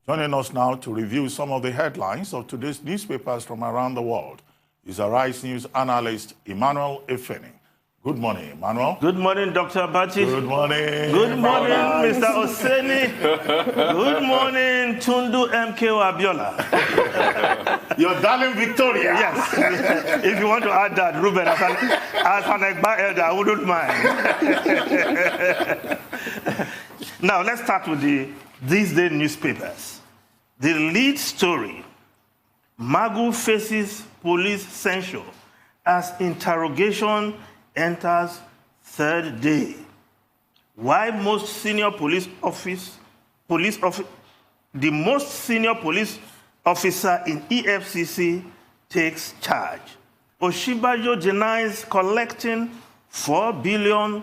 Joining us now to review some of the headlines of today's newspapers from around the world is Arise News analyst Emmanuel Efeni. Good morning, Emmanuel. Good morning, Dr. Abati. Good morning. Good morning, Mr. Oseni. Good morning, Tundu MKO Abiola. Your darling Victoria. Yes. If you want to add that, Ruben, as an Egba elder, I wouldn't mind. Now, let's start with these day newspapers. The lead story, Magu faces police censure as interrogation enters third day. Why the most senior police officer in EFCC takes charge. Oshibajo denies collecting 4 billion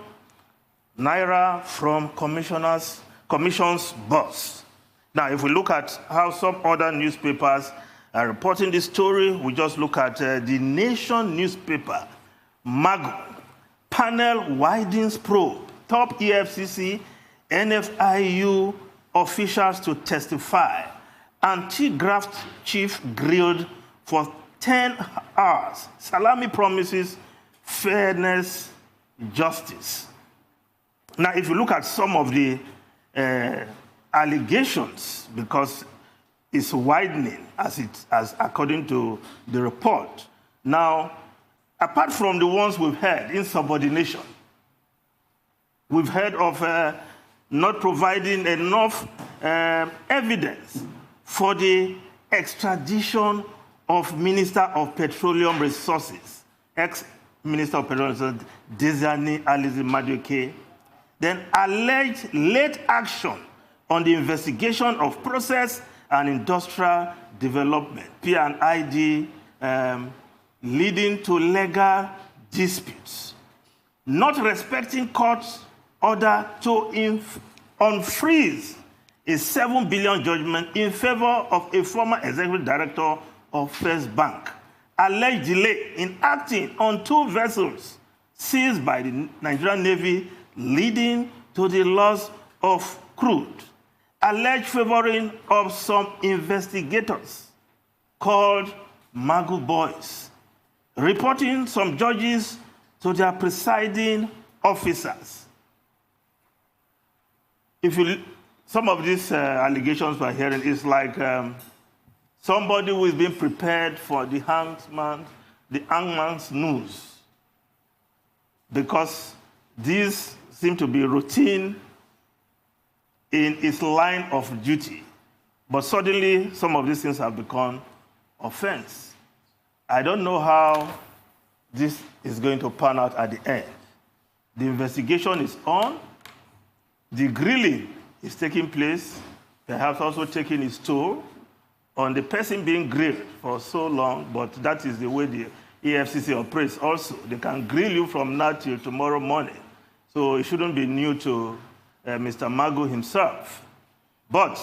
naira from commission's boss. Now, if we look at how some other newspapers are reporting this story, we just look at the Nation newspaper. Magu, panel widens probe. Top EFCC, NFIU officials to testify. Anti-graft chief grilled for 10 hours. Salami promises fairness, justice. Now, if you look at some of the allegations, because it's widening as according to the report. Now, apart from the ones we've heard, insubordination, we've heard of not providing enough evidence for the extradition of Minister of Petroleum Resources, ex-Minister of Petroleum Resources, Desani Alizi Madueke, then alleged late action on the investigation of process and industrial development, P&ID, leading to legal disputes. Not respecting court's order to unfreeze a 7 billion judgment in favor of a former executive director of First Bank. Alleged delay in acting on 2 vessels seized by the Nigerian Navy, leading to the loss of crude. Alleged favoring of some investigators called Magu boys, reporting some judges to their presiding officers. Some of these allegations we're hearing is like somebody who is being prepared for the hangman's noose, because these seem to be routine in its line of duty. But suddenly, some of these things have become offense. I don't know how this is going to pan out at the end. The investigation is on. The grilling is taking place, perhaps also taking its toll on the person being grilled for so long, but that is the way the EFCC operates also. They can grill you from now till tomorrow morning. So it shouldn't be new to Mr. Magu himself. But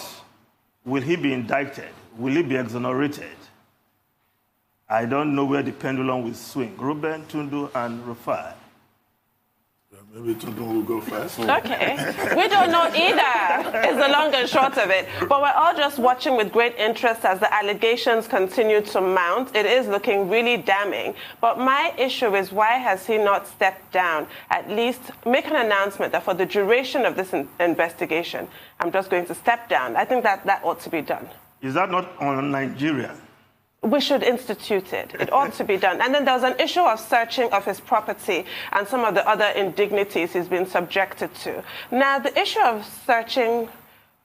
will he be indicted? Will he be exonerated? I don't know where the pendulum will swing. Ruben, Tundu, and Rufai. Maybe Tundu will go first. Okay. We don't know either, is the long and short of it. But we're all just watching with great interest as the allegations continue to mount. It is looking really damning. But my issue is, why has he not stepped down? At least make an announcement that for the duration of this investigation, I'm just going to step down. I think that ought to be done. Is that not on Nigeria? We should institute it. It ought to be done. And then there was an issue of searching of his property and some of the other indignities he's been subjected to. Now, the issue of searching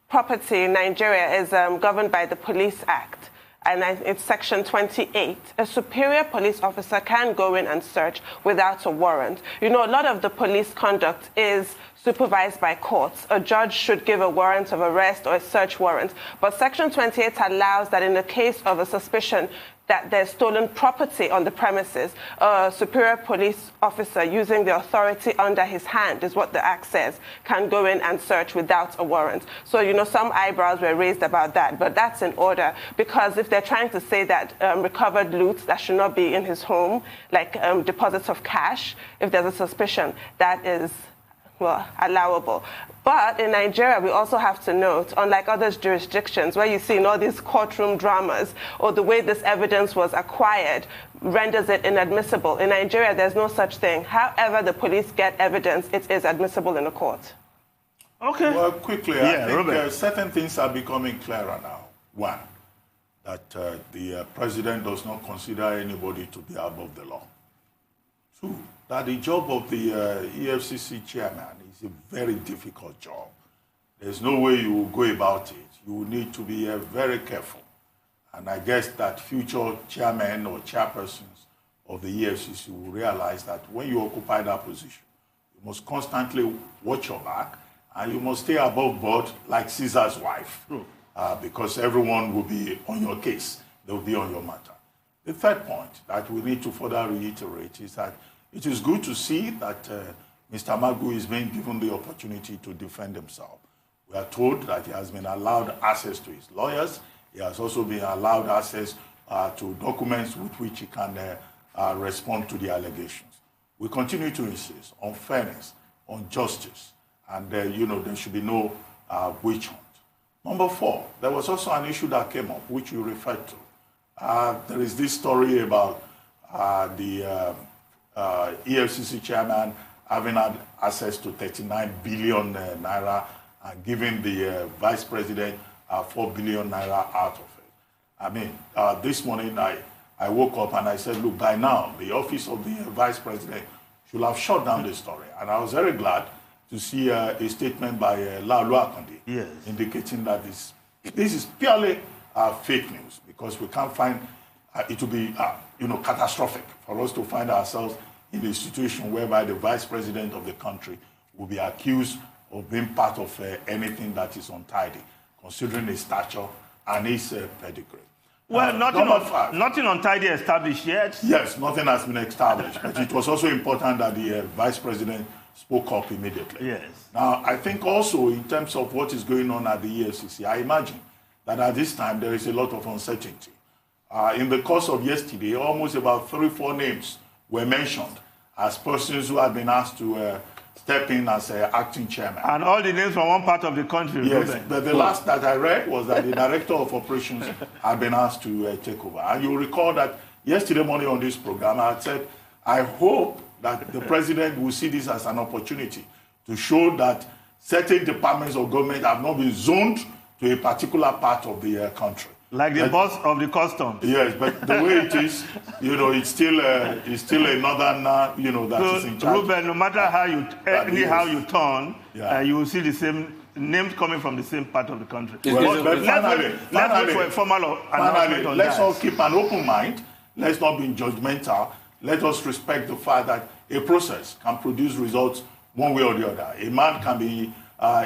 property in Nigeria is governed by the Police Act. And it's Section 28. A superior police officer can go in and search without a warrant. You know, a lot of the police conduct is supervised by courts. A judge should give a warrant of arrest or a search warrant. But Section 28 allows that in the case of a suspicion that there's stolen property on the premises, a superior police officer using the authority under his hand, is what the Act says, can go in and search without a warrant. So, you know, some eyebrows were raised about that, but that's in order, because if they're trying to say that recovered loot that should not be in his home, like deposits of cash, if there's a suspicion, that is well, allowable. But in Nigeria, we also have to note, unlike other jurisdictions where you see in all these courtroom dramas or the way this evidence was acquired renders it inadmissible. In Nigeria, there's no such thing. However the police get evidence, it is admissible in a court. Okay. Well, quickly, I think certain things are becoming clearer now. One, that the president does not consider anybody to be above the law. Two, that the job of the EFCC chairman is a very difficult job. There's no way you will go about it. You will need to be very careful. And I guess that future chairmen or chairpersons of the EFCC will realize that when you occupy that position, you must constantly watch your back and you must stay above board like Caesar's wife, because everyone will be on your case. They will be on your matter. The third point that we need to further reiterate is that it is good to see that Mr. Magu is being given the opportunity to defend himself. We are told that he has been allowed access to his lawyers. He has also been allowed access to documents with which he can respond to the allegations. We continue to insist on fairness, on justice, and there should be no witch hunt. Number 4, there was also an issue that came up, which you referred to. There is this story about the EFCC chairman having had access to 39 billion naira and giving the vice president 4 billion naira out of it. I mean, this morning I woke up and I said, look, by now, the office of the vice president should have shut down this story. And I was very glad to see a statement by Laolu Akande indicating that this is purely fake news, because we can't find it to be catastrophic for us to find ourselves in a situation whereby the vice president of the country will be accused of being part of anything that is untidy, considering his stature and his pedigree. Well, nothing untidy established yet. Yes, nothing has been established, but it was also important that the vice president spoke up immediately. Yes. Now, I think also in terms of what is going on at the EFCC, I imagine that at this time there is a lot of uncertainty. In the course of yesterday, almost about 3-4 names were mentioned as persons who had been asked to step in as acting chairman. And all the names from one part of the country. Yes, but the last that I read was that the director of operations had been asked to take over. And you'll recall that yesterday morning on this program, I had said, I hope that the president will see this as an opportunity to show that certain departments of government have not been zoned to a particular part of the country. Like the boss of the customs. Yes, but the way it is, it's still a northern, that is in charge. Ruben, no matter how you turn, you will see the same names coming from the same part of the country. Let's wait for a formal announcement on that. Let's all keep an open mind. Let's not be judgmental. Let us respect the fact that a process can produce results one way or the other. A man can be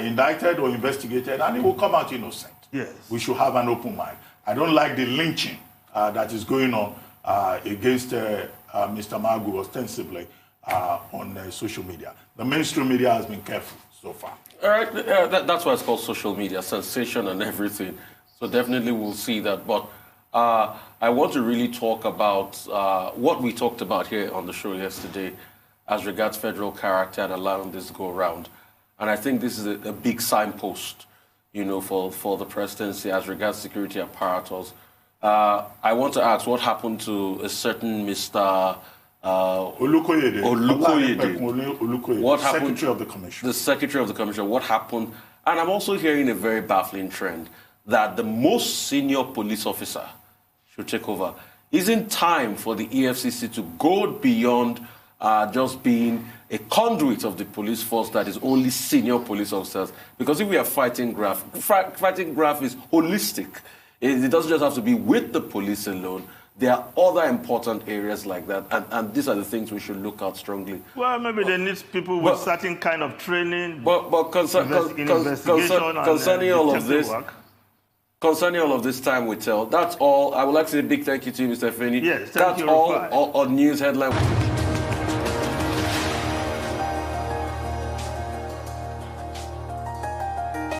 indicted or investigated, and he will come out innocent. Yes. We should have an open mind. I don't like the lynching that is going on against Mr. Magu ostensibly on social media. The mainstream media has been careful so far. All right, that's why it's called social media, sensation and everything. So definitely we'll see that. But I want to really talk about what we talked about here on the show yesterday as regards federal character and allowing this to go around. And I think this is a big signpost, for the presidency as regards security apparatus. I want to ask what happened to a certain Mr. Olukoyede. What happened? Secretary of the Commission. The Secretary of the Commission. What happened? And I'm also hearing a very baffling trend that the most senior police officer should take over. Isn't time for the EFCC to go beyond just being a conduit of the police force that is only senior police officers? Because if we are fighting graft is holistic. It doesn't just have to be with the police alone. There are other important areas like that, and these are the things we should look at strongly. Well, maybe they need people with certain kind of training. But concerning all of this, concerning all of this, time will tell. That's all. I would like to say a big thank you to you, Mr. Efeni. Yes, that's all on News Headline.